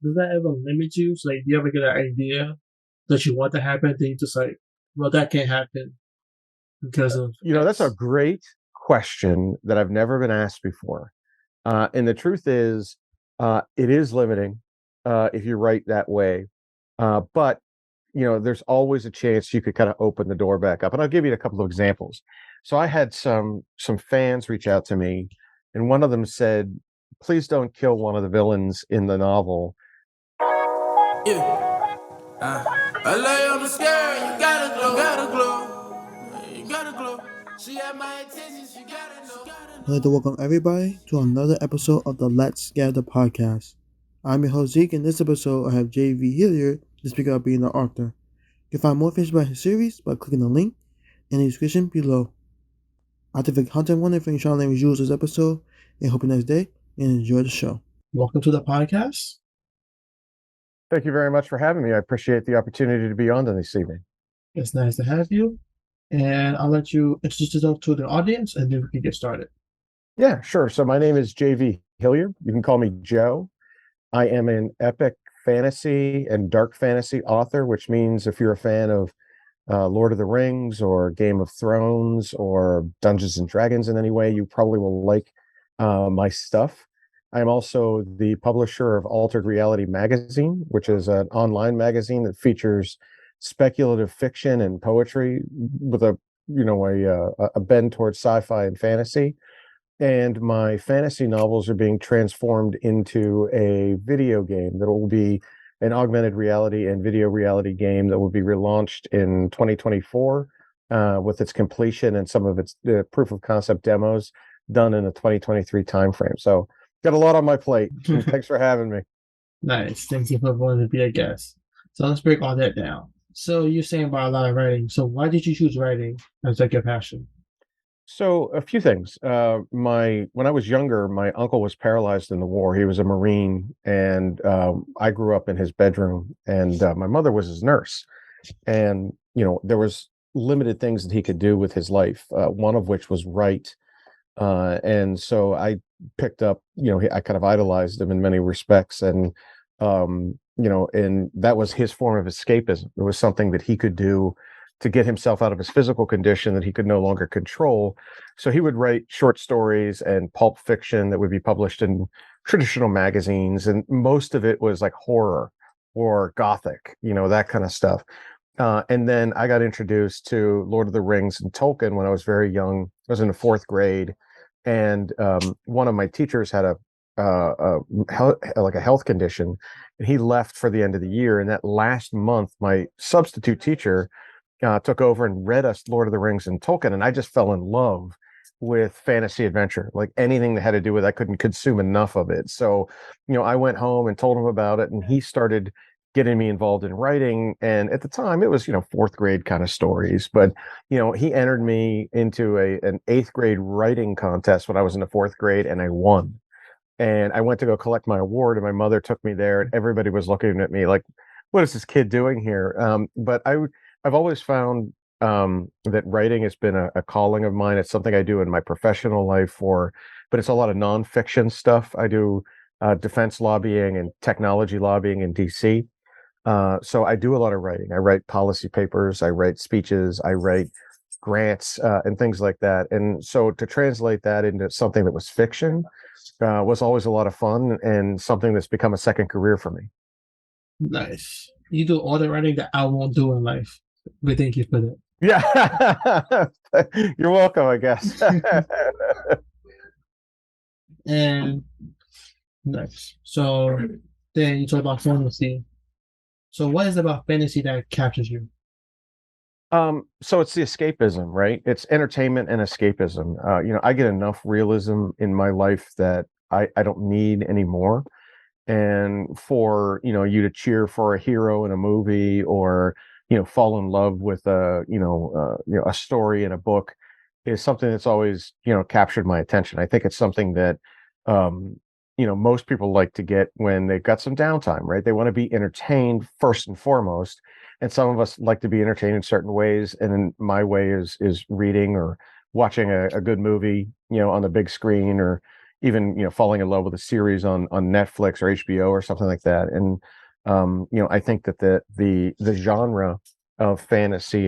does that ever limit you? So, like, do you ever get an idea that you want to happen, then you just like, well, that can't happen because of That's a X. great question that I've never been asked before. And the truth is, it is limiting if you write that way. But there's always a chance you could kind of open the door back up. And I'll give you a couple of examples. So I had some fans reach out to me, and one of them said, "Please don't kill one of the villains in the novel." Yeah. I lay on the scale, you gotta glow, you gotta glow. She had my attention, she gotta know. I'd like to welcome everybody to another episode of the Let's Gather podcast. I'm your host Zeke. In this episode, I have JV Hilliard to speak about being an author. You can find more information about his series by clicking the link in the description below. I think the content warning for Sean language used this episode, and hope you have a nice day and enjoy the show. Welcome to the podcast. Thank you very much for having me. I appreciate the opportunity to be on this evening. It's nice to have you. And I'll let you introduce yourself to the audience and then we can get started. Yeah, sure. So my name is JV Hilliard. You can call me Joe. I am an epic fantasy and dark fantasy author, which means if you're a fan of Lord of the Rings or Game of Thrones or Dungeons and Dragons in any way, you probably will like my stuff. I'm also the publisher of Altered Reality Magazine, which is an online magazine that features speculative fiction and poetry with a bend towards sci-fi and fantasy. And my fantasy novels are being transformed into a video game that will be an augmented reality and video reality game that will be relaunched in 2024 with its completion and some of its proof of concept demos done in the 2023 timeframe. So got a lot on my plate. Thanks for having me. Nice. Thank you for wanting to be a guest. So let's break all that down. So you're saying about a lot of writing. So why did you choose writing as like your passion? So a few things. When I was younger, my uncle was paralyzed in the war. He was a Marine, and I grew up in his bedroom. And my mother was his nurse, and there was limited things that he could do with his life. One of which was write, and so I picked up. I kind of idolized him in many respects, and and that was his form of escapism. It was something that he could do to get himself out of his physical condition that he could no longer control. So he would write short stories and pulp fiction that would be published in traditional magazines. And most of it was like horror or gothic, that kind of stuff. And then I got introduced to Lord of the Rings and Tolkien when I was very young. I was in the fourth grade. And one of my teachers had like a health condition, and he left for the end of the year. And that last month, my substitute teacher took over and read us Lord of the Rings and Tolkien, and I just fell in love with fantasy adventure. Like anything that had to do with it, I couldn't consume enough of it. So, I went home and told him about it, and he started getting me involved in writing. And at the time, it was fourth grade kind of stories, but he entered me into an eighth grade writing contest when I was in the fourth grade, and I won. And I went to go collect my award, and my mother took me there, and everybody was looking at me like, "What is this kid doing here?" But I've always found that writing has been a calling of mine. It's something I do in my professional life, but it's a lot of nonfiction stuff. I do defense lobbying and technology lobbying in DC. So I do a lot of writing. I write policy papers, I write speeches, I write grants and things like that. And so to translate that into something that was fiction was always a lot of fun and something that's become a second career for me. Nice. You do all the writing that I won't do in life. But thank you for that. Yeah. You're welcome, I guess. And nice. So then you talk about fantasy. So what is it about fantasy that captures you? So it's the escapism, right? It's entertainment and escapism. I get enough realism in my life that I don't need any more. And for you to cheer for a hero in a movie, or fall in love with a story in a book, is something that's always captured my attention. I think it's something that most people like to get when they've got some downtime, right? They want to be entertained first and foremost, and some of us like to be entertained in certain ways, and then my way is reading or watching a good movie on the big screen, or even falling in love with a series on Netflix or HBO or something like that. And I think that the genre of fantasy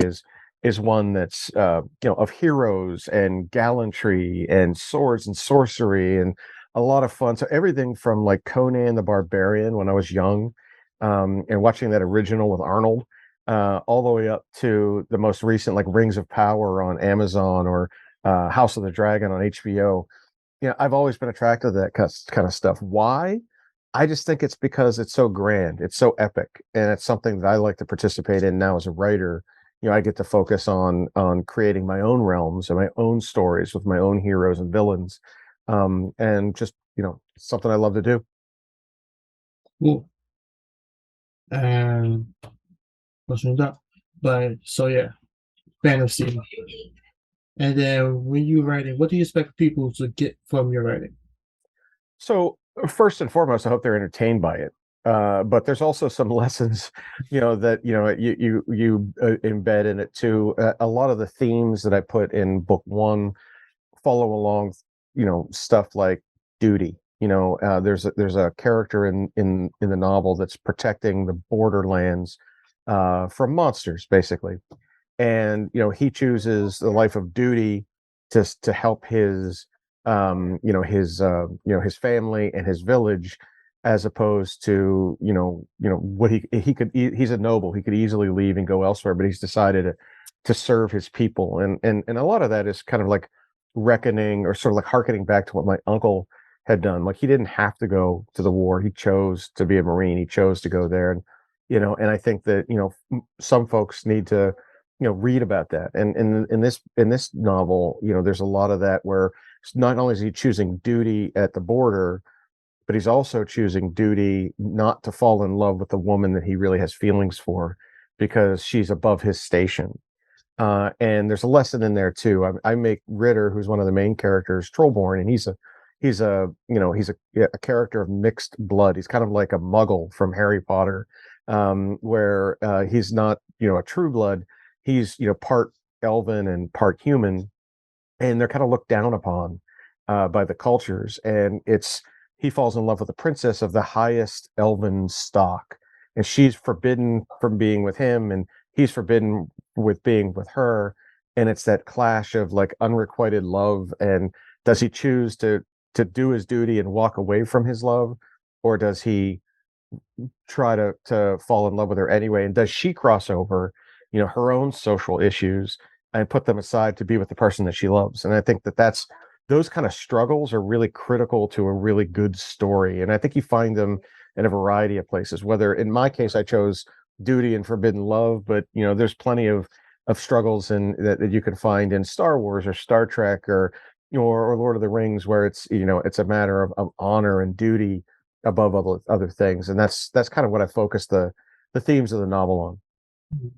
is one that's of heroes and gallantry and swords and sorcery and a lot of fun. So everything from like Conan the Barbarian when I was young, and watching that original with Arnold, all the way up to the most recent like Rings of Power on Amazon or House of the Dragon on HBO. I've always been attracted to that kind of stuff. Why? I just think it's because it's so grand, it's so epic, and it's something that I like to participate in now as a writer. I get to focus on creating my own realms and my own stories with my own heroes and villains, and just something I love to do. Cool. And what's that? But so yeah, fantasy. And then when you writing, what do you expect people to get from your writing? So first and foremost, I hope they're entertained by it. But there's also some lessons, that you embed in it too. A lot of the themes that I put in book one follow along, stuff like duty. There's a character in the novel that's protecting the borderlands from monsters, basically, and he chooses the life of duty to help his family and his village, as opposed to what he's a noble, he could easily leave and go elsewhere, but he's decided to serve his people, and a lot of that is kind of like reckoning or sort of like harkening back to what my uncle had done. Like, he didn't have to go to the war, he chose to be a Marine, he chose to go there. And I think that some folks need to read about that. And in this novel, there's a lot of that where not only is he choosing duty at the border, but he's also choosing duty not to fall in love with the woman that he really has feelings for, because she's above his station. And there's a lesson in there too. I make Ritter, who's one of the main characters, Trollborn, and he's a character of mixed blood. He's kind of like a Muggle from Harry Potter, where he's not a true blood. He's part elven and part human, and they're kind of looked down upon by the cultures. And he falls in love with a princess of the highest elven stock, and she's forbidden from being with him, and he's forbidden with being with her. And it's that clash of like unrequited love, and does he choose to do his duty and walk away from his love, or does he try to fall in love with her anyway? And does she cross over her own social issues and put them aside to be with the person that she loves? And I think that's those kind of struggles are really critical to a really good story, and I think you find them in a variety of places. Whether in my case I chose duty and forbidden love, but there's plenty of struggles that you can find in Star Wars or Star Trek or Lord of the Rings, where it's a matter of honor and duty above other things. And that's kind of what I focus the themes of the novel on.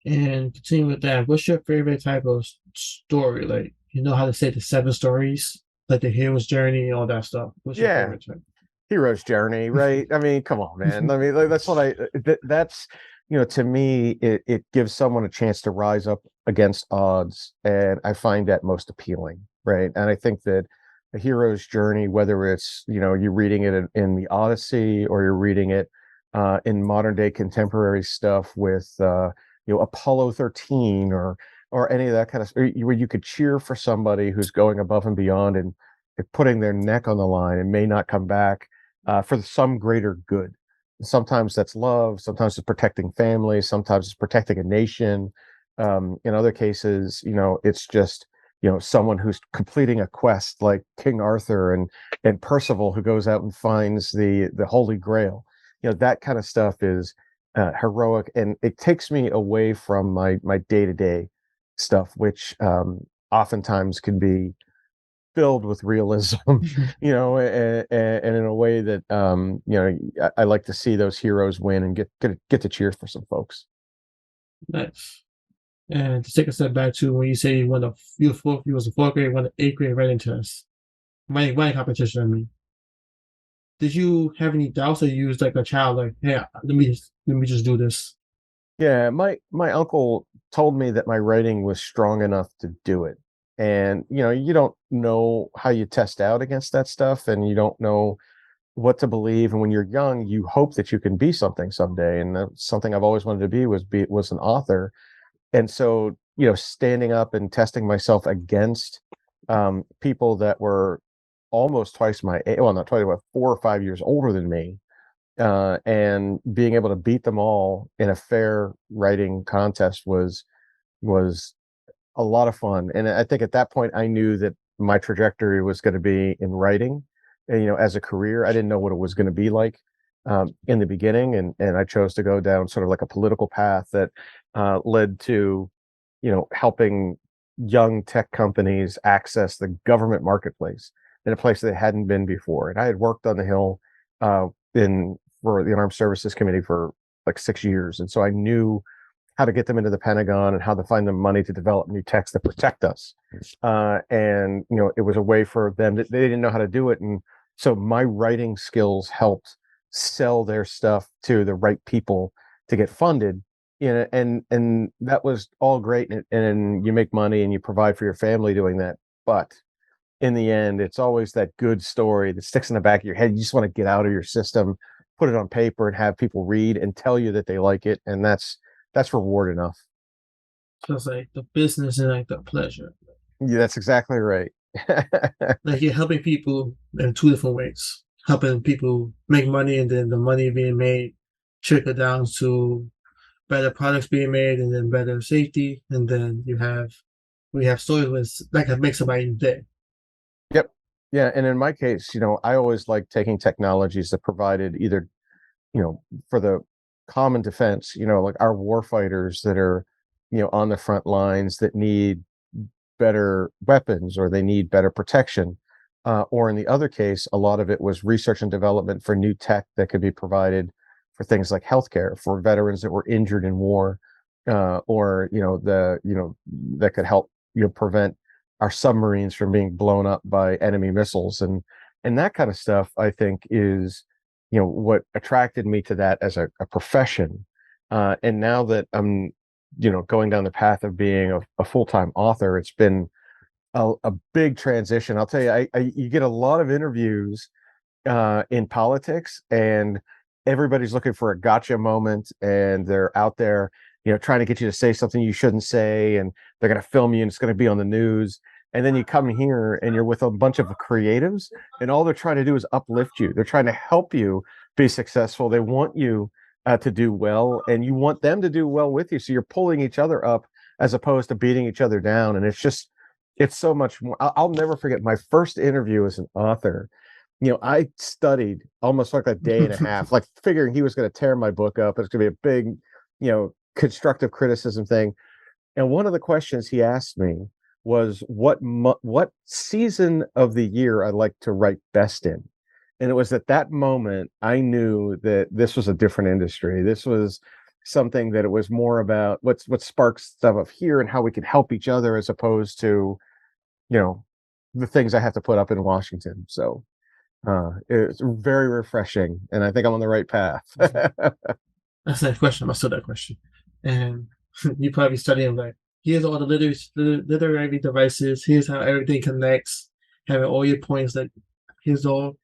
And continue with that, what's your favorite type of story? like how to say the 7 stories, like the hero's journey and all that stuff? What's your favorite type? Hero's journey, right? I mean, come on, man. I mean, like, that's what that's to me, it gives someone a chance to rise up against odds, and I find that most appealing, right? And I think that a hero's journey, whether it's you're reading it in the Odyssey, or you're reading it in modern day contemporary stuff with Apollo 13 or any of that kind of stuff, where you could cheer for somebody who's going above and beyond and putting their neck on the line and may not come back for some greater good. Sometimes that's love, sometimes it's protecting family, sometimes it's protecting a nation. In other cases, it's just someone who's completing a quest, like King Arthur and Percival, who goes out and finds the Holy Grail. That kind of stuff is heroic, and it takes me away from my day-to-day stuff, which oftentimes can be filled with realism, and in a way that I like to see those heroes win and get to cheer for some folks. Nice. And to take a step back to when you say you was a 4th grade, won an 8th grade writing test, writing competition. I mean, did you have any doubts, or you was like a child, like, hey, let me just do this? Yeah, my uncle told me that my writing was strong enough to do it, and you don't know how you test out against that stuff, and you don't know what to believe. And when you're young, you hope that you can be something someday. And that's something I've always wanted to was an author. And so, standing up and testing myself against people that were almost twice my age, well, not twice, but 4 or 5 years older than me, and being able to beat them all in a fair writing contest was a lot of fun. And I think at that point I knew that my trajectory was going to be in writing, and, as a career. I didn't know what it was going to be like in the beginning, and I chose to go down sort of like a political path that led to, helping young tech companies access the government marketplace in a place they hadn't been before. And I had worked on the Hill in for the Armed Services Committee for like 6 years, and so I knew how to get them into the Pentagon and how to find them money to develop new techs that protect us. And it was a way for them that they didn't know how to do it, and so my writing skills helped sell their stuff to the right people to get funded. And that was all great, and you make money and you provide for your family doing that. But in the end, it's always that good story that sticks in the back of your head. You just want to get out of your system, put it on paper, and have people read and tell you that they like it, and that's reward enough. So it's like the business and like the pleasure. Yeah, that's exactly right. Like you're helping people in two different ways. Helping people make money, and then the money being made trickle down to better products being made, and then better safety, and then we have stories with that can make somebody's day. Yep. Yeah, and in my case, I always like taking technologies that provided either, for the common defense, like our war fighters that are, on the front lines that need better weapons or they need better protection. Or in the other case, a lot of it was research and development for new tech that could be provided for things like healthcare for veterans that were injured in war, or that could help prevent our submarines from being blown up by enemy missiles, and that kind of stuff. I think is what attracted me to that as a profession. And now that I'm going down the path of being a full-time author, it's been a big transition. I'll tell you, you get a lot of interviews in politics, and everybody's looking for a gotcha moment, and they're out there, trying to get you to say something you shouldn't say, and they're going to film you, and it's going to be on the news. And then you come here, and you're with a bunch of creatives, and all they're trying to do is uplift you. They're trying to help you be successful. They want you to do well, and you want them to do well with you. So you're pulling each other up as opposed to beating each other down. And it's so much more. I'll never forget my first interview as an author. I studied almost like a day and a half, like figuring he was going to tear my book up. It's going to be a big, constructive criticism thing. And one of the questions he asked me was what season of the year I like to write best in. And it was at that moment I knew that this was a different industry. This was something that it was more about what sparks stuff up here and how we could help each other, as opposed to, the things I have to put up in Washington. So it's very refreshing, and I think I'm on the right path. That's that question. I saw that question, and you probably studying like, here's all the literary devices. Here's how everything connects. Having all your points. Like here's all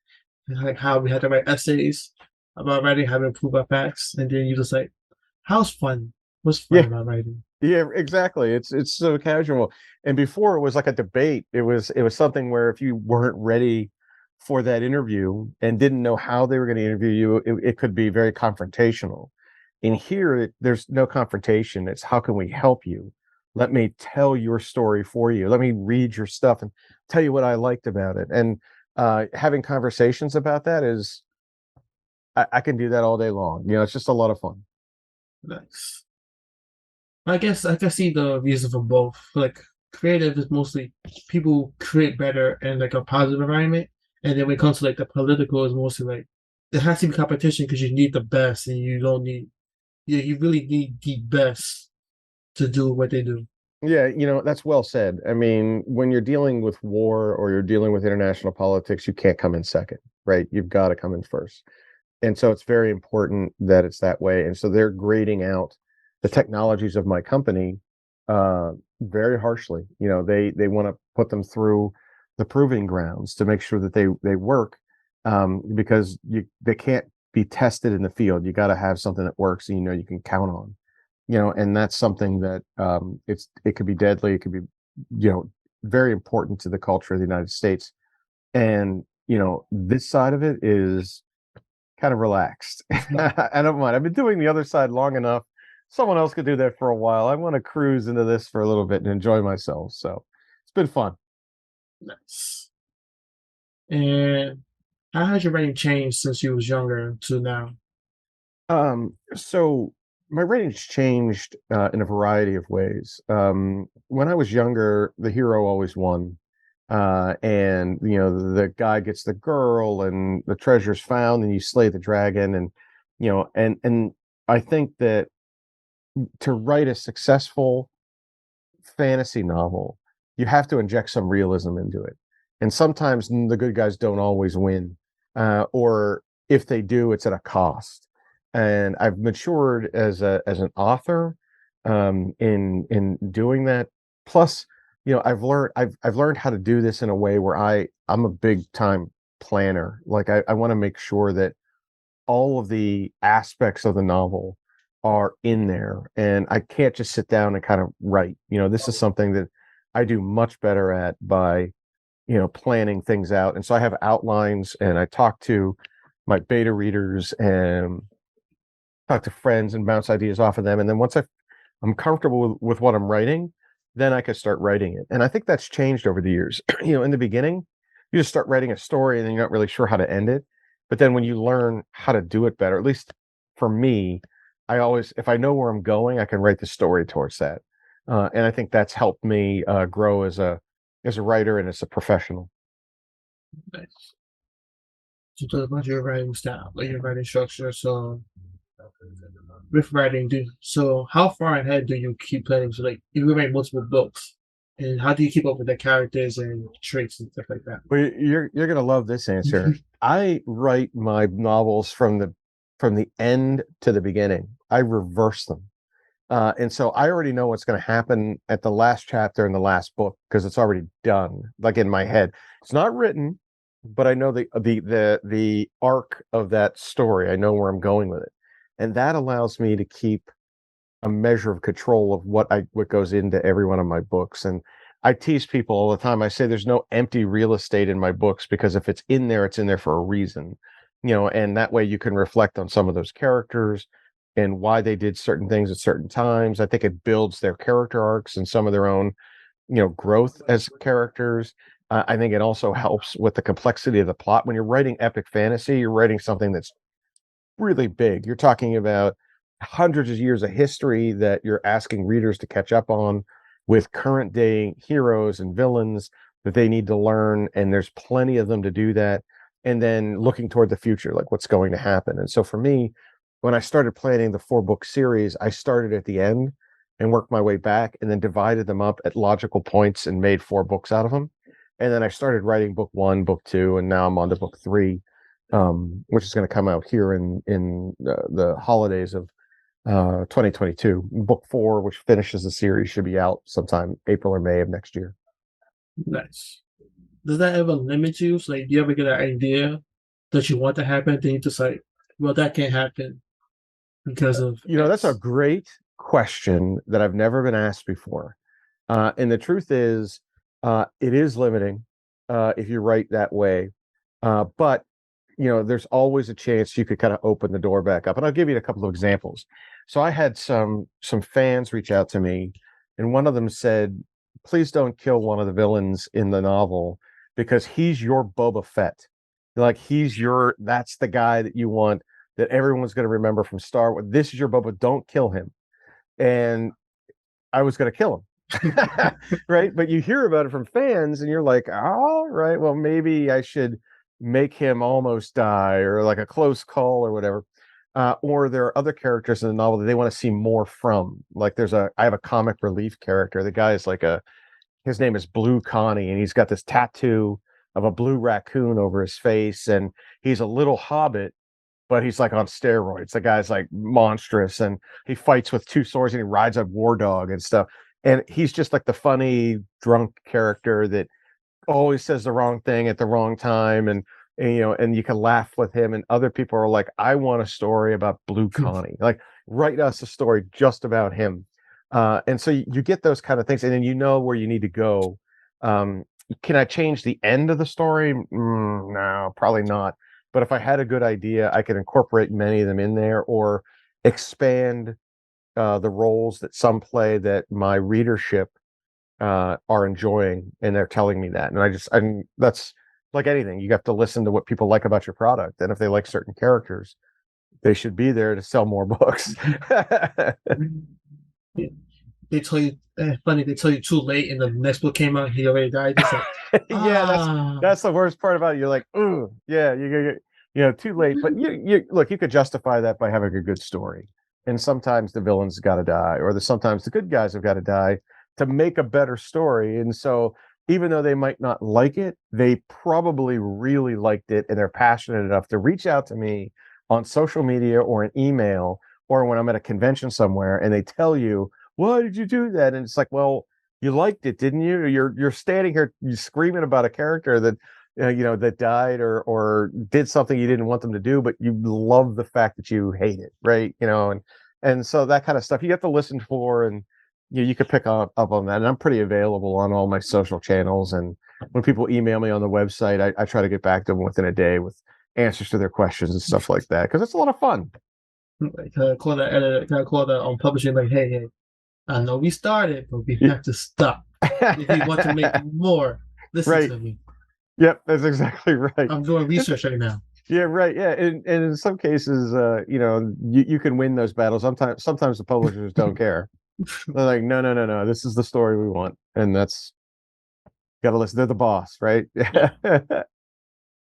like how we had to write essays about writing, how to improve our facts, and then you just like, how's fun? What's fun about writing? Yeah, exactly. It's so casual. And before it was like a debate. It was something where if you weren't ready for that interview and didn't know how they were going to interview you, it could be very confrontational. In here, there's no confrontation. It's how can we help you? Let me tell your story for you. Let me read your stuff and tell you what I liked about it. And having conversations about that is, I can do that all day long. It's just a lot of fun. Nice. I guess I can see the reason for both. Like creative is mostly people create better in like a positive environment, and then when it comes to like the political, is mostly like there has to be competition because you need the best, and you don't need. Yeah, you really need the best to do what they do. Yeah, that's well said. I mean, when you're dealing with war or you're dealing with international politics, you can't come in second, right? You've got to come in first. And so it's very important that it's that way. And so they're grading out the technologies of my company very harshly. They want to put them through the proving grounds to make sure that they work, because they can't be tested in the field. You got to have something that works and you can count on. And that's something that it could be deadly. It could be very important to the culture of the United States. And this side of it is kind of relaxed. I don't mind. I've been doing the other side long enough. Someone else could do that for a while. I want to cruise into this for a little bit and enjoy myself. So it's been fun. Nice. And how has your rating changed since you was younger to now? So my ratings changed in a variety of ways. When I was younger, the hero always won. And the guy gets the girl and the treasure's found and you slay the dragon. And and I think that to write a successful fantasy novel, you have to inject some realism into it. And sometimes the good guys don't always win, or if they do, it's at a cost. And I've matured as an author in doing that. Plus, I've learned how to do this in a way where I'm a big time planner. Like I want to make sure that all of the aspects of the novel are in there, and I can't just sit down and kind of write. This is something that I do much better at by planning things out. And so I have outlines, and I talk to my beta readers and talk to friends and bounce ideas off of them. And then once I'm comfortable with what I'm writing, then I can start writing it. And I think that's changed over the years. In the beginning, you just start writing a story and then you're not really sure how to end it. But then when you learn how to do it better, at least for me, if I know where I'm going, I can write the story towards that. And I think that's helped me grow as a writer and as a professional. Nice. So talk about your writing style, like your writing structure. So with writing, so how far ahead do you keep planning? So like you write multiple books, and how do you keep up with the characters and traits and stuff like that? Well, you're gonna love this answer. I write my novels from the end to the beginning. I reverse them. And so I already know what's going to happen at the last chapter in the last book because it's already done, like in my head. It's not written, but I know the arc of that story. I know where I'm going with it, and that allows me to keep a measure of control of what goes into every one of my books. And I tease people all the time. I say there's no empty real estate in my books, because if it's in there for a reason, and that way you can reflect on some of those characters and why they did certain things at certain times. I think it builds their character arcs and some of their own, growth as characters. I think it also helps with the complexity of the plot. When you're writing epic fantasy, you're writing something that's really big. You're talking about hundreds of years of history that you're asking readers to catch up on, with current day heroes and villains that they need to learn. And there's plenty of them to do that. And then looking toward the future, like what's going to happen. And so for me, when I started planning the 4-book series, I started at the end and worked my way back, and then divided them up at logical points and made 4 books out of them. And then I started writing book 1, book 2, and now I'm on to book 3, which is going to come out here in the holidays of 2022. Book 4, which finishes the series, should be out sometime April or May of next year. Nice. Does that ever limit you? So, like, do you ever get an idea that you want to happen, then you just like, well, that can't happen because of that's a great question that I've never been asked before. And the truth is, it is limiting if you write that way. But there's always a chance you could kind of open the door back up. And I'll give you a couple of examples. So I had some fans reach out to me, and one of them said, please don't kill one of the villains in the novel, because he's your Boba Fett. Like that's the guy that you want, that everyone's going to remember from Star Wars. This is your Boba. Don't kill him. And I was going to kill him. Right. But you hear about it from fans and you're like, all right, well, maybe I should make him almost die, or like a close call or whatever. Or there are other characters in the novel that they want to see more from. Like I have a comic relief character. The guy is his name is Blue Connie, and he's got this tattoo of a blue raccoon over his face, and he's a little hobbit, but he's like on steroids. The guy's like monstrous, and he fights with 2 swords, and he rides a war dog and stuff. and he's just like the funny drunk character that always says the wrong thing at the wrong time, and and you can laugh with him, and other people are like, I want a story about Blue Connie, like write us a story just about him. And so you get those kind of things, and then you know where you need to go. Can I change the end of the story? No, probably not. But if I had a good idea, I could incorporate many of them in there, or expand the roles that some play that my readership are enjoying, and they're telling me that. And that's like anything. You have to listen to what people like about your product, and if they like certain characters, they should be there to sell more books. They tell you, funny, they tell you too late, and the next book came out, he already died. Just like, Yeah, that's the worst part about it. You're like, ooh, yeah, you too late. But you look, you could justify that by having a good story. And sometimes the villain's got to die, or sometimes the good guys have got to die to make a better story. And so, even though they might not like it, they probably really liked it, and they're passionate enough to reach out to me on social media or an email, or when I'm at a convention somewhere, and they tell you, why did you do that? And it's like, well, you liked it, didn't you? You're standing here, you screaming about a character that that died or did something you didn't want them to do, but you love the fact that you hate it, right? And so that kind of stuff you have to listen for, and you could pick up on that. And I'm pretty available on all my social channels, and when people email me on the website, I try to get back to them within a day with answers to their questions and stuff like that, because it's a lot of fun. Like, call that editor, can I call that on publishing? Like, hey, I know we started, but we have to stop. If we want to make more, listen to me. Yep, that's exactly right. I'm doing research right now. Yeah, right. Yeah, and in some cases, you can win those battles. Sometimes the publishers don't care. They're like, no, this is the story we want, and that's gotta listen. They're the boss, right? Yeah.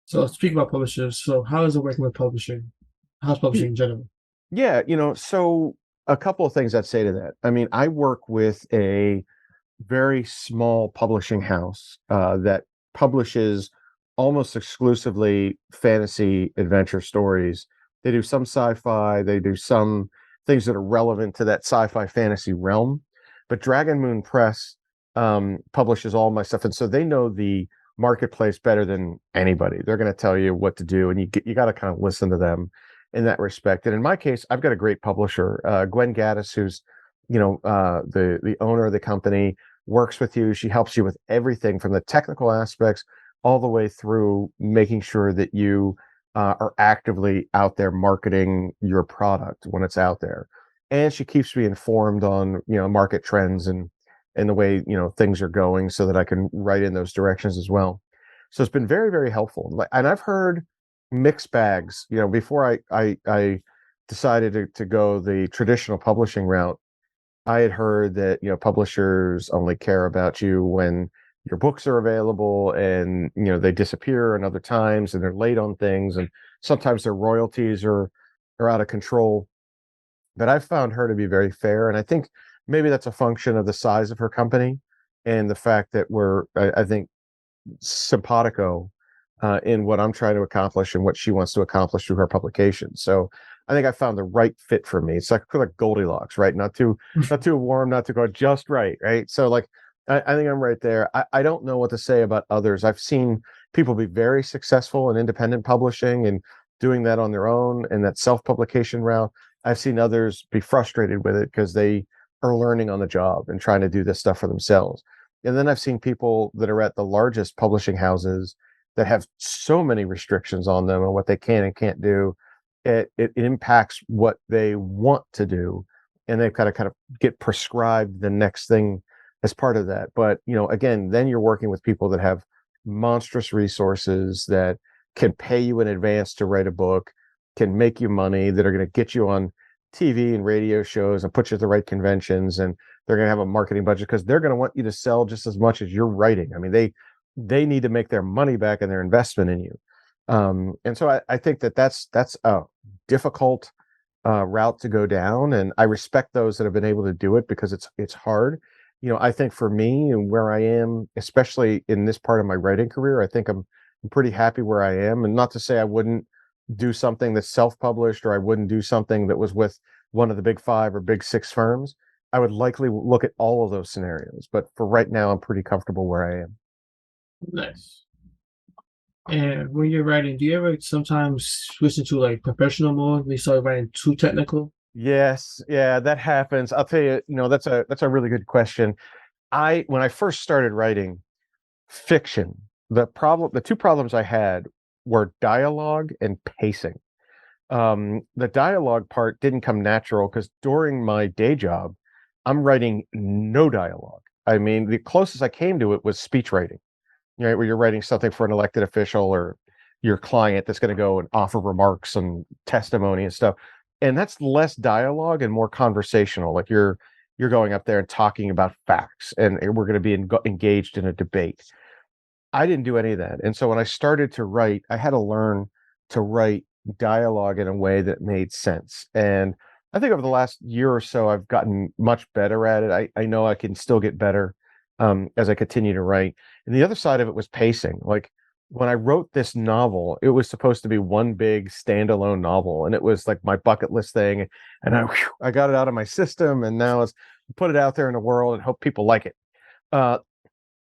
So speaking about publishers, so how is it working with publishing? How's publishing in general? Yeah, so a couple of things I'd say to that. I mean, I work with a very small publishing house that publishes almost exclusively fantasy adventure stories. They do some sci-fi, they do some things that are relevant to that sci-fi fantasy realm. But Dragon Moon Press publishes all my stuff, and so they know the marketplace better than anybody. They're going to tell you what to do, and you got to kind of listen to them in that respect. And in my case, I've got a great publisher, Gwen Gaddis, who's the owner of the company, works with you. She helps you with everything from the technical aspects all the way through making sure that you are actively out there marketing your product when it's out there. And she keeps me informed on market trends and the way things are going, so that I can write in those directions as well. So it's been very, very helpful. And I've heard mixed bags. Before I decided to go the traditional publishing route, I had heard that publishers only care about you when your books are available, and they disappear in other times, and they're late on things, and sometimes their royalties are out of control. But I've found her to be very fair, and I think maybe that's a function of the size of her company and the fact that I think simpatico in what I'm trying to accomplish and what she wants to accomplish through her publication. So I think I found the right fit for me. It's like Goldilocks, right? Not too warm, not too cold, just right, right? So like I think I'm right there. I don't know what to say about others. I've seen people be very successful in independent publishing and doing that on their own, and that self-publication route. I've seen others be frustrated with it because they are learning on the job and trying to do this stuff for themselves. And then I've seen people that are at the largest publishing houses that have so many restrictions on them and what they can and can't do. It impacts what they want to do, and they kind of get prescribed the next thing as part of that. But again, then you're working with people that have monstrous resources that can pay you in advance to write a book, can make you money, that are going to get you on TV and radio shows and put you at the right conventions, and they're going to have a marketing budget because they're going to want you to sell just as much as you're writing. I mean, they need to make their money back and their investment in you. And so I think that's a difficult route to go down, and I respect those that have been able to do it because it's hard. I think for me and where I am, especially in this part of my writing career, I think I'm pretty happy where I am. And not to say I wouldn't do something that's self-published, or I wouldn't do something that was with one of the big 5 or big 6 firms. I would likely look at all of those scenarios. But for right now, I'm pretty comfortable where I am. Nice. And when you're writing, do you ever sometimes switch into like professional mode when you start writing too technical? Yes, yeah, that happens. I'll tell you, that's a really good question. When I first started writing fiction, the two problems I had were dialogue and pacing. The dialogue part didn't come natural because during my day job, I'm writing no dialogue. I mean, the closest I came to it was speech writing, right? Where you're writing something for an elected official or your client that's going to go and offer remarks and testimony and stuff. And that's less dialogue and more conversational. Like you're going up there and talking about facts, and we're going to be engaged in a debate. I didn't do any of that. And so when I started to write, I had to learn to write dialogue in a way that made sense. And I think over the last year or so, I've gotten much better at it. I know I can still get better as I continue to write. And the other side of it was pacing. Like when I wrote this novel, it was supposed to be one big standalone novel, and it was like my bucket list thing. And I got it out of my system, and now it's put it out there in the world and hope people like it. Uh,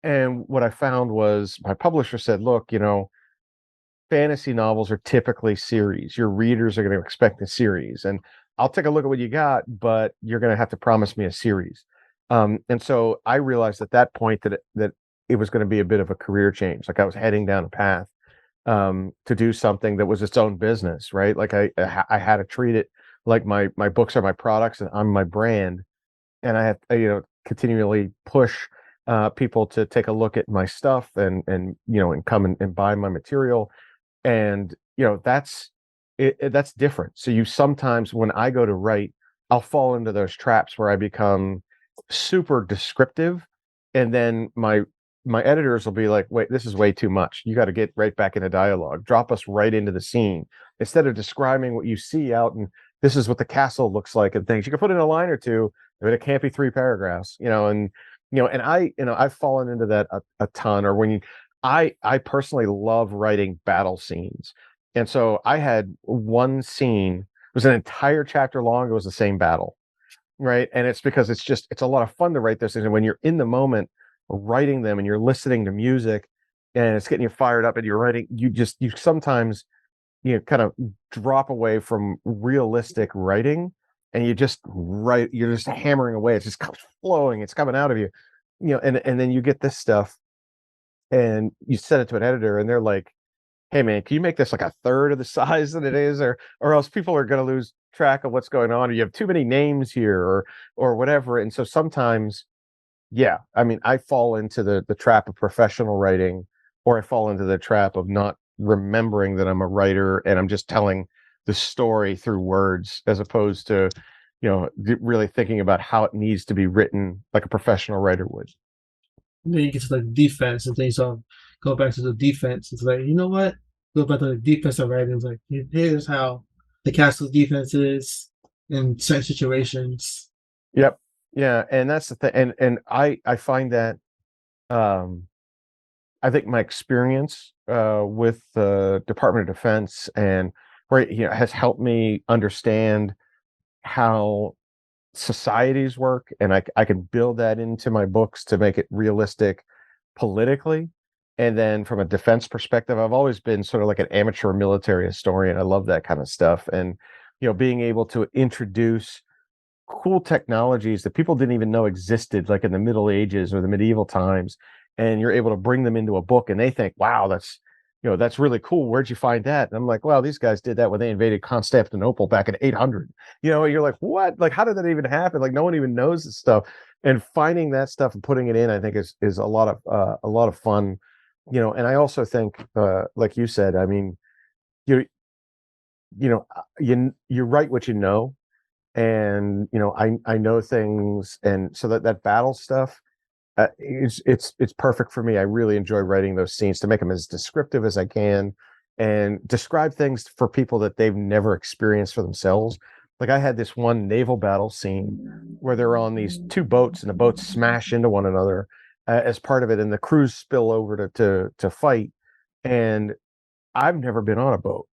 and what I found was my publisher said, look, fantasy novels are typically series. Your readers are going to expect a series. And I'll take a look at what you got, but you're going to have to promise me a series. And so I realized at that point that it was going to be a bit of a career change. Like I was heading down a path to do something that was its own business, right? Like I had to treat it like my books are my products and I'm my brand. And I have to, continually push people to take a look at my stuff and come and buy my material. And that's that's different. So you sometimes, when I go to write, I'll fall into those traps where I become super descriptive, and then my editors will be like, wait, this is way too much. You got to get right back into dialogue. Drop us right into the scene instead of describing what you see out, and this is what the castle looks like and things. You can put in a line or two, but it can't be 3 paragraphs, and I've fallen into that a ton. Or when I personally love writing battle scenes. And so I had one scene, it was an entire chapter long. It was the same battle, right? And it's because it's a lot of fun to write those things. And when you're in the moment writing them and you're listening to music and it's getting you fired up and you're writing, you sometimes, kind of drop away from realistic writing and you just write, you're just hammering away. It's just flowing. It's coming out of you, and then you get this stuff and you send it to an editor and they're like, hey man, can you make this like a third of the size that it is, or else people are going to lose track of what's going on, or you have too many names here, or whatever. And so sometimes, yeah, I mean, I fall into the trap of professional writing, or I fall into the trap of not remembering that I'm a writer and I'm just telling the story through words as opposed to, really thinking about how it needs to be written like a professional writer would. And then you get to like defense and things. So go back to the defense. It's like, you know what? Go back to the defensive writing. It's like, here's how the castle's defense is in certain situations. Yep. Yeah. And that's the thing. And I find that, I think my experience with the Department of Defense and has helped me understand how societies work, and I can build that into my books to make it realistic politically. And then from a defense perspective, I've always been sort of like an amateur military historian. I love that kind of stuff. And being able to introduce cool technologies that people didn't even know existed, like in the Middle Ages or the medieval times, and you're able to bring them into a book and they think, wow, that's really cool. Where'd you find that? And I'm like, well, these guys did that when they invaded Constantinople back in 800. You're like, what? Like, how did that even happen? Like, no one even knows this stuff. And finding that stuff and putting it in, I think is a lot of fun. And I also think, like you said, I mean, you write what you know, and I know things, and so that battle stuff. It's perfect for me. I really enjoy writing those scenes to make them as descriptive as I can and describe things for people that they've never experienced for themselves. Like I had this one naval battle scene where they're on these 2 boats and the boats smash into one another as part of it, and the crews spill over to fight. And I've never been on a boat.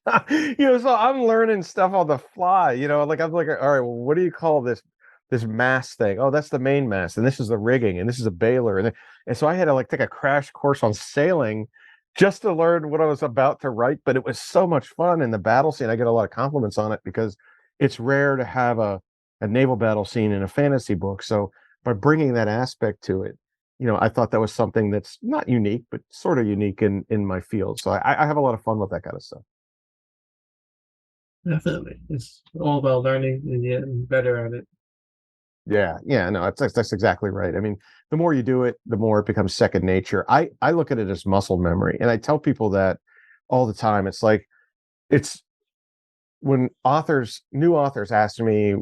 So I'm learning stuff on the fly. Like I'm like, all right, well, what do you call this? this mast thing. Oh, that's the main mast, and this is the rigging, and this is a bailer, and so I had to like take a crash course on sailing just to learn what I was about to write. But it was so much fun in the battle scene. I get a lot of compliments on it because it's rare to have a naval battle scene in a fantasy book. So by bringing that aspect to it, I thought that was something that's not unique, but sort of unique in my field. So I have a lot of fun with that kind of stuff. Definitely. It's all about learning and getting better at it. Yeah, no, that's exactly right. I mean, the more you do it, the more it becomes second nature. I look at it as muscle memory, and I tell people that all the time. It's like it's when new authors ask me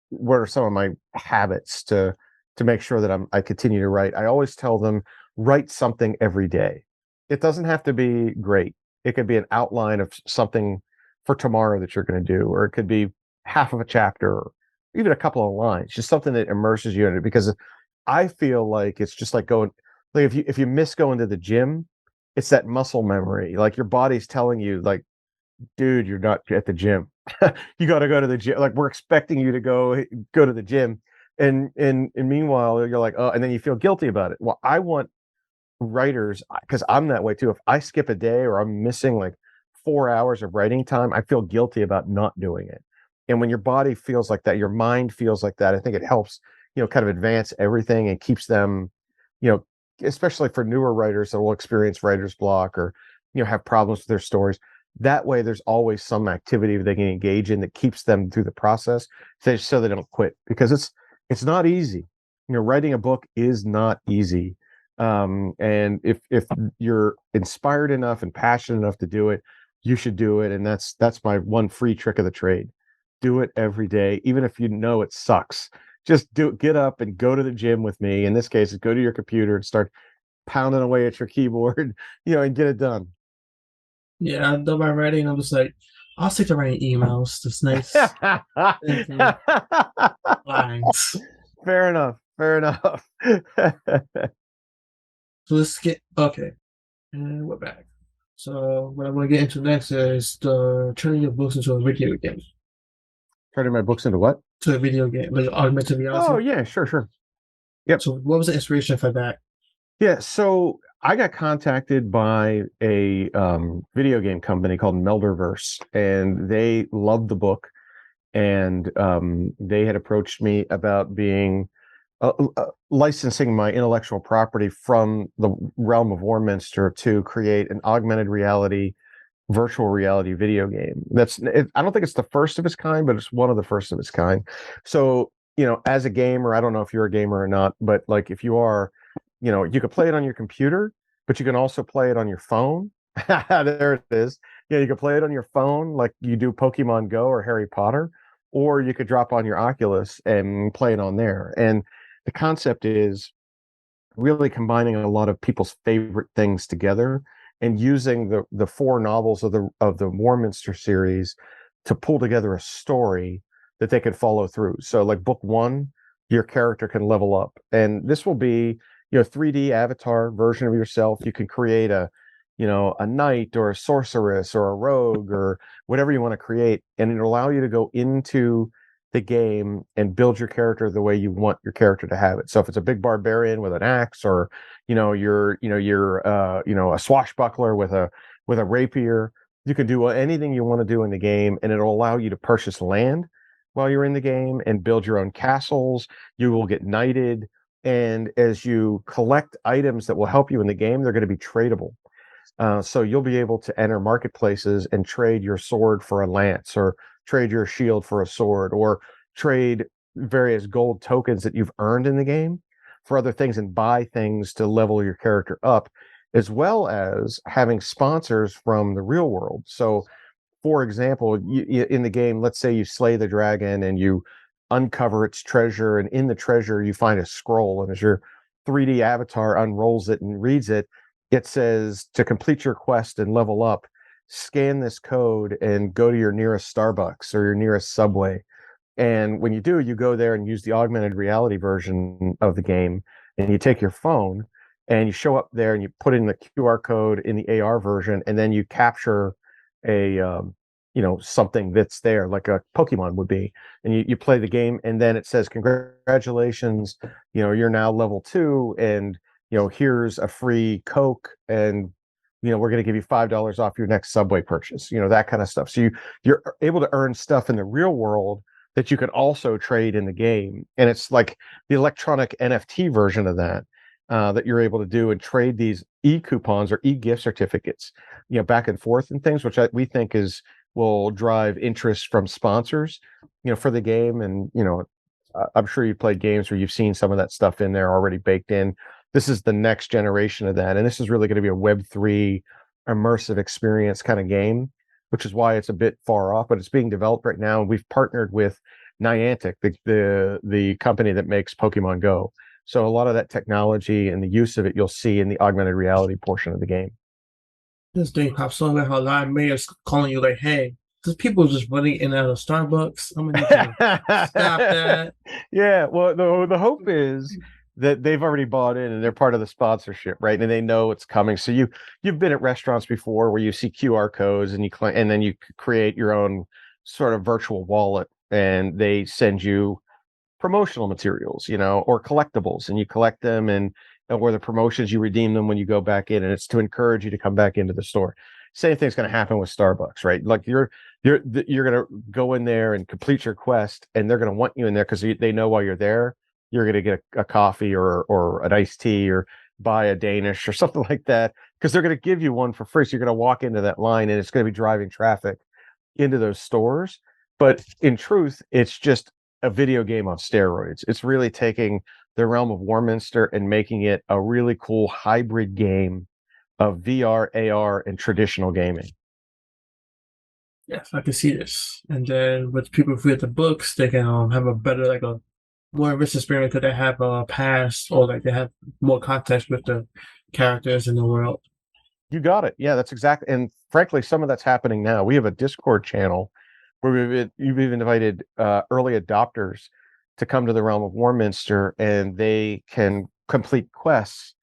what are some of my habits to make sure that I continue to write. I always tell them write something every day. It doesn't have to be great. It could be an outline of something for tomorrow that you're going to do, or it could be half of a chapter, or even a couple of lines, just something that immerses you in it. Because I feel like it's just like going, like if you miss going to the gym, it's that muscle memory. Like your body's telling you, like, dude, you're not at the gym. You got to go to the gym. Like we're expecting you to go to the gym, and meanwhile you're like, oh, and then you feel guilty about it. Well, I want writers, because I'm that way too. If I skip a day or I'm missing like 4 hours of writing time, I feel guilty about not doing it. And when your body feels like that, your mind feels like that, I think it helps, kind of advance everything and keeps them, especially for newer writers that will experience writer's block or, have problems with their stories. That way, there's always some activity they can engage in that keeps them through the process, so they don't quit, because it's not easy. Writing a book is not easy. And if you're inspired enough and passionate enough to do it, you should do it. And that's my one free trick of the trade. Do it every day, even if it sucks. Just get up and go to the gym with me. In this case, go to your computer and start pounding away at your keyboard, and get it done. Yeah, I'm done my writing. I'm just like, I'll stick to writing emails. Just nice lines. Fair enough. So let's get okay. And we're back. So what I'm gonna get into next is the turning your books into a video game. Turning my books into what? To a video game, like augmented reality. Oh yeah, sure. Yep. So what was the inspiration for that? Yeah, so I got contacted by a video game company called Melderverse, and they loved the book, and they had approached me about being licensing my intellectual property from the realm of Warminster to create an augmented reality, virtual reality video game. I don't think it's the first of its kind, but it's one of the first of its kind. So, as a gamer, I don't know if you're a gamer or not, but like if you are, you could play it on your computer, but you can also play it on your phone. There it is. You can play it on your phone like you do Pokemon Go or Harry Potter, or you could drop on your Oculus and play it on there. And the concept is really combining a lot of people's favorite things together and using the four novels of the Warminster series to pull together a story that they can follow through. So like book one, your character can level up, and this will be 3D avatar version of yourself. You can create a knight or a sorceress or a rogue or whatever you want to create, and it'll allow you to go into the game and build your character the way you want your character to have it. So if it's a big barbarian with an axe, or you're a swashbuckler with a rapier, you can do anything you want to do in the game, and it'll allow you to purchase land while you're in the game and build your own castles. You will get knighted, and as you collect items that will help you in the game, they're going to be tradable. So you'll be able to enter marketplaces and trade your sword for a lance, or trade your shield for a sword, or trade various gold tokens that you've earned in the game for other things, and buy things to level your character up, as well as having sponsors from the real world. So, for example, in the game, let's say you slay the dragon and you uncover its treasure, and in the treasure you find a scroll, and as your 3D avatar unrolls it and reads it, it says, to complete your quest and level up, scan this code and go to your nearest Starbucks or your nearest Subway. And when you do, you go there and use the augmented reality version of the game, and you take your phone and you show up there and you put in the QR code in the AR version, and then you capture a something that's there, like a Pokemon would be. And you play the game, and then it says, congratulations, you're now level 2, and here's a free Coke, and we're going to give you $5 off your next Subway purchase, that kind of stuff. So you're able to earn stuff in the real world that you can also trade in the game. And it's like the electronic NFT version of that, that you're able to do and trade these e-coupons or e-gift certificates, back and forth and things, which we think will drive interest from sponsors, for the game. And, I'm sure you've played games where you've seen some of that stuff in there already baked in. This is the next generation of that. And this is really going to be a Web3 immersive experience kind of game, which is why it's a bit far off, but it's being developed right now. We've partnered with Niantic, the company that makes Pokemon Go. So a lot of that technology and the use of it, you'll see in the augmented reality portion of the game. This thing pops on like how live mayor's calling you like, hey, there's people just running in and out of Starbucks. I'm gonna need you to stop that. Yeah, well, the hope is that they've already bought in and they're part of the sponsorship, right? And they know it's coming. So you've been at restaurants before where you see QR codes and and then you create your own sort of virtual wallet, and they send you promotional materials, or collectibles, and you collect them, or the promotions, you redeem them when you go back in, and it's to encourage you to come back into the store. Same thing's going to happen with Starbucks, right? Like you're going to go in there and complete your quest, and they're going to want you in there because they know while you're there, you're going to get a coffee or an iced tea or buy a Danish or something like that, because they're going to give you one for free. So you're going to walk into that line, and it's going to be driving traffic into those stores. But in truth, it's just a video game on steroids. It's really taking the realm of Warminster and making it a really cool hybrid game of VR, AR, and traditional gaming. Yes, I can see this. And then with people who read the books, they can have a better, like a more rich experience because they have a past, or like they have more context with the characters in the world. You got it. Yeah, that's exactly. And frankly, some of that's happening now. We have a Discord channel where you've even invited early adopters to come to the realm of Warminster, and they can complete quests.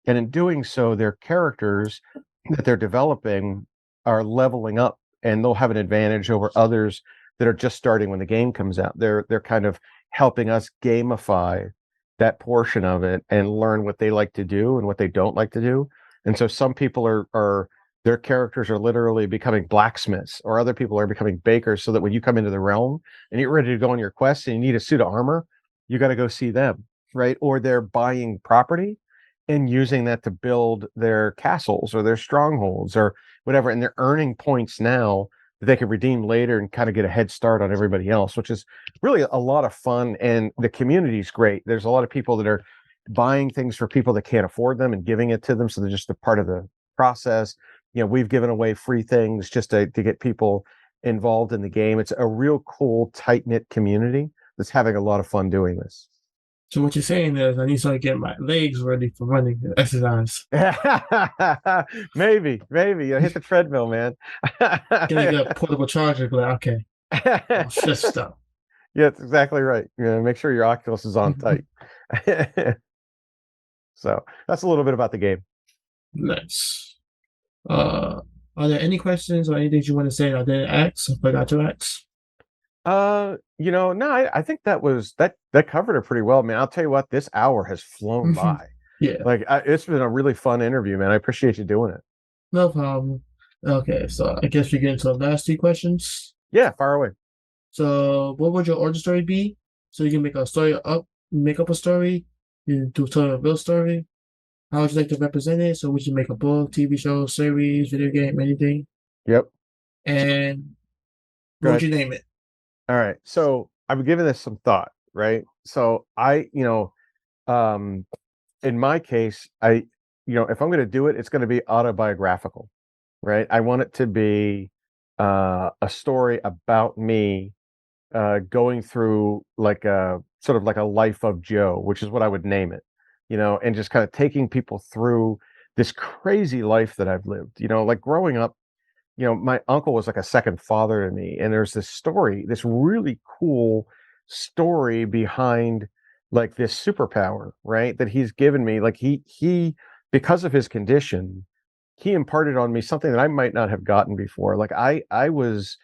And in doing so, their characters that they're developing are leveling up, and they'll have an advantage over others that are just starting when the game comes out. They're kind of helping us gamify that portion of it and learn what they like to do and what they don't like to do. And so some people are their characters are literally becoming blacksmiths, or other people are becoming bakers, so that when you come into the realm and you're ready to go on your quest and you need a suit of armor, you got to go see them, right? Or they're buying property and using that to build their castles or their strongholds or whatever. And they're earning points now that they can redeem later and kind of get a head start on everybody else, which is really a lot of fun. And the community's great. There's a lot of people that are buying things for people that can't afford them and giving it to them. So they're just a part of the process. We've given away free things just to get people involved in the game. It's a real cool, tight-knit community that's having a lot of fun doing this. So what you're saying is I need to start getting my legs ready for running exercise. Maybe. Hit the treadmill, man. Getting a portable charger, but okay. Just stuff. Yeah, that's exactly right. Make sure your Oculus is on tight. So that's a little bit about the game. Nice. Are there any questions or anything you want to say I didn't ask or forgot to ask? No, I think that covered it pretty well, man. I'll tell you what, this hour has flown by. Yeah. It's been a really fun interview, man. I appreciate you doing it. No problem. Okay, so I guess we get into the last 2 questions. Yeah, fire away. So what would your origin story be? So you can make up a story, you can tell a real story. How would you like to represent it? So we should make a book, TV show, series, video game, anything. Yep. And what would you name it? All right. So I've given this some thought, right? So in my case, if I'm going to do it, it's going to be autobiographical, right? I want it to be a story about me going through like a sort of like a life of Joe, which is what I would name it. And just kind of taking people through this crazy life that I've lived, like growing up, my uncle was like a second father to me. And there's this story, this really cool story behind like this superpower, right? That he's given me. Like he, because of his condition, he imparted on me something that I might not have gotten before. Like I was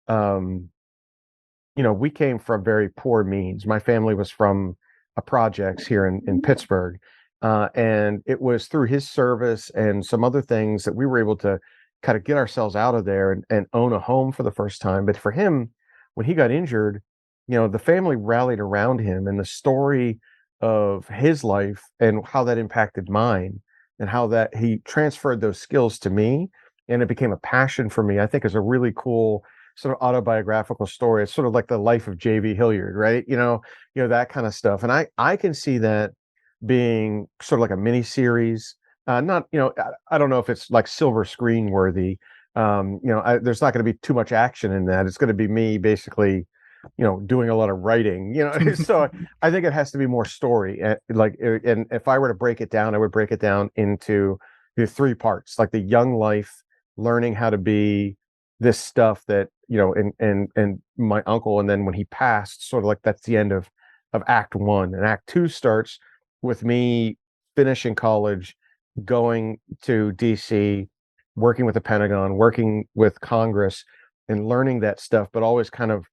we came from very poor means. My family was from a projects here in Pittsburgh. And it was through his service and some other things that we were able to kind of get ourselves out of there and own a home for the first time. But for him, when he got injured, the family rallied around him, and the story of his life and how that impacted mine and how that he transferred those skills to me and it became a passion for me, I think is a really cool sort of autobiographical story. It's sort of like the life of JV Hilliard, right? That kind of stuff. And I can see that being sort of like a mini series. Not, I don't know if it's like silver screen worthy. There's not going to be too much action in that. It's going to be me basically, doing a lot of writing, so I think it has to be more story. And if I were to break it down, I would break it down into the 3 parts, like the young life, learning how to be this stuff that, and my uncle. And then when he passed, sort of like that's the end of act 1, and act 2 starts with me finishing college, going to DC, working with the Pentagon, working with Congress, and learning that stuff, but always kind of,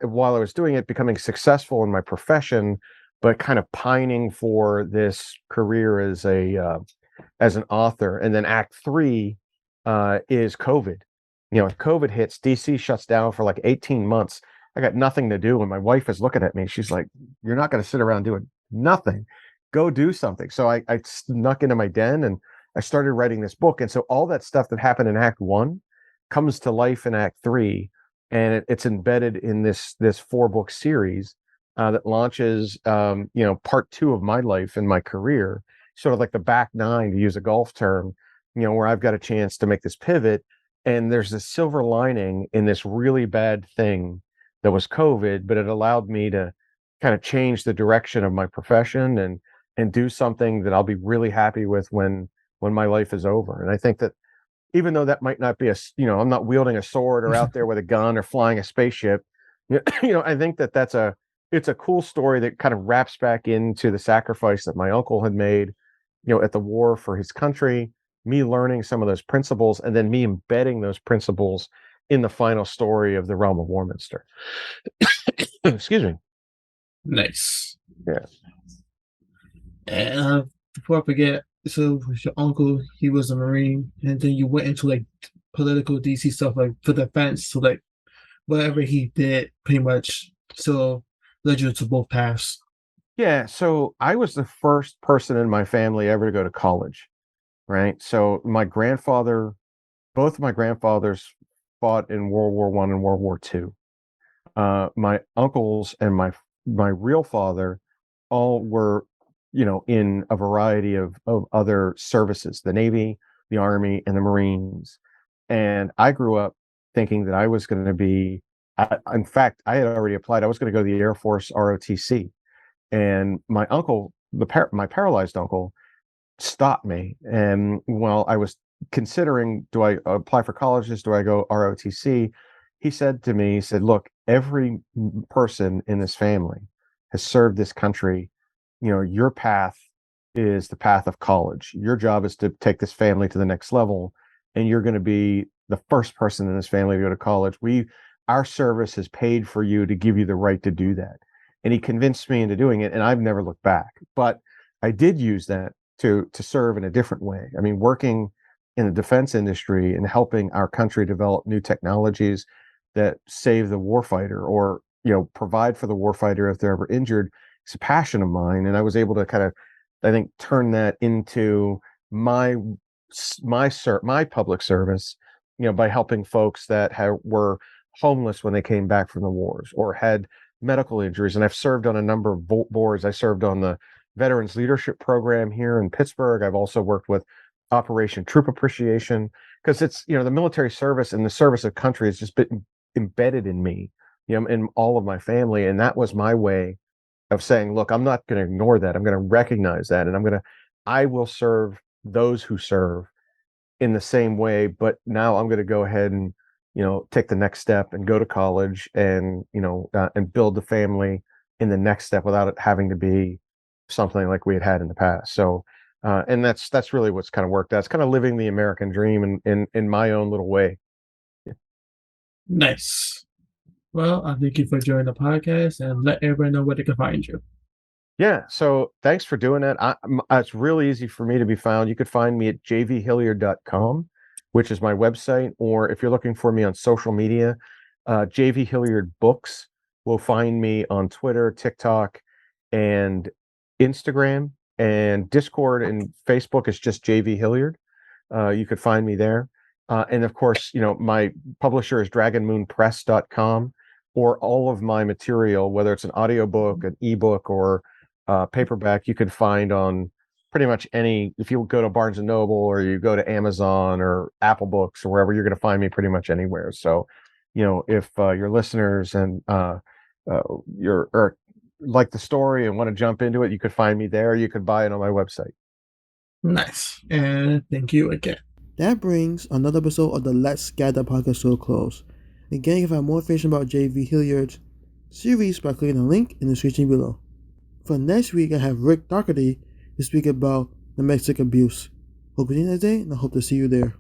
while I was doing it, becoming successful in my profession, but kind of pining for this career as an author. And then act 3 is COVID. If COVID hits, DC shuts down for like 18 months. I got nothing to do. And my wife is looking at me. She's like, "You're not going to sit around doing nothing. Go do something." So I snuck into my den and I started writing this book. And so all that stuff that happened in act 1 comes to life in act 3. And it's embedded in this 4-book series that launches, part 2 of my life and my career, sort of like the back 9, to use a golf term, where I've got a chance to make this pivot. And there's a silver lining in this really bad thing that was COVID, but it allowed me to kind of change the direction of my profession and do something that I'll be really happy with when my life is over. And I think that even though that might not be I'm not wielding a sword or out there with a gun or flying a spaceship, I think that it's a cool story that kind of wraps back into the sacrifice that my uncle had made, at the war for his country, me learning some of those principles, and then me embedding those principles in the final story of the realm of Warminster. Excuse me. Nice. Yeah. And before I forget, so with your uncle, he was a Marine, and then you went into like political DC stuff, like for defense. So like whatever he did, pretty much, so led you to both paths. Yeah. So I was the first person in my family ever to go to college, right? So both of my grandfathers fought in World War I and World War II. My uncles and my real father all were, in a variety of other services, the Navy, the Army, and the Marines. And I grew up thinking that I was going to be, in fact, I had already applied. I was going to go to the Air Force ROTC. And my uncle, my paralyzed uncle, stopped me. And while I was considering, do I apply for colleges? Do I go ROTC? He said to me, "Look, every person in this family has served this country. Your path is the path of college. Your job is to take this family to the next level, and you're going to be the first person in this family to go to college. Our service has paid for you to give you the right to do that." And he convinced me into doing it, and I've never looked back. But I did use that to serve in a different way. I mean, working in the defense industry and helping our country develop new technologies that save the warfighter or, provide for the warfighter if they're ever injured. It's a passion of mine. And I was able to kind of, I think, turn that into my public service, by helping folks that were homeless when they came back from the wars or had medical injuries. And I've served on a number of boards. I served on the Veterans Leadership Program here in Pittsburgh. I've also worked with Operation Troop Appreciation, because it's, the military service and the service of country has just been embedded in me, in all of my family. And that was my way of saying, look, I'm not going to ignore that. I'm going to recognize that. And I will serve those who serve in the same way. But now I'm going to go ahead and, take the next step and go to college and, and build the family in the next step without it having to be something like we had in the past. So, and that's really what's kind of worked out. It's kind of living the American dream in my own little way. Nice. Well, I thank you for joining the podcast and let everyone know where they can find you. Yeah, so thanks for doing that. It's really easy for me to be found. You could find me at jvhilliard.com, which is my website, or if you're looking for me on social media, JV Hilliard Books will find me on Twitter, TikTok, and Instagram, and Discord and Facebook is just JV Hilliard. You could find me there. And of course, my publisher is dragonmoonpress.com, or all of my material, whether it's an audiobook, an ebook, or paperback, you could find on pretty much any, if you go to Barnes and Noble or you go to Amazon or Apple Books or wherever, you're going to find me pretty much anywhere. So, if your listeners and you're like the story and want to jump into it, you could find me there. You could buy it on my website. Nice. And thank you again. That brings another episode of the Let's Gather podcast to a close. Again, you can find more information about JV Hilliard's series by clicking the link in the description below. For next week, I have Rick Doherty to speak about domestic abuse. Hope you enjoy that day, and I hope to see you there.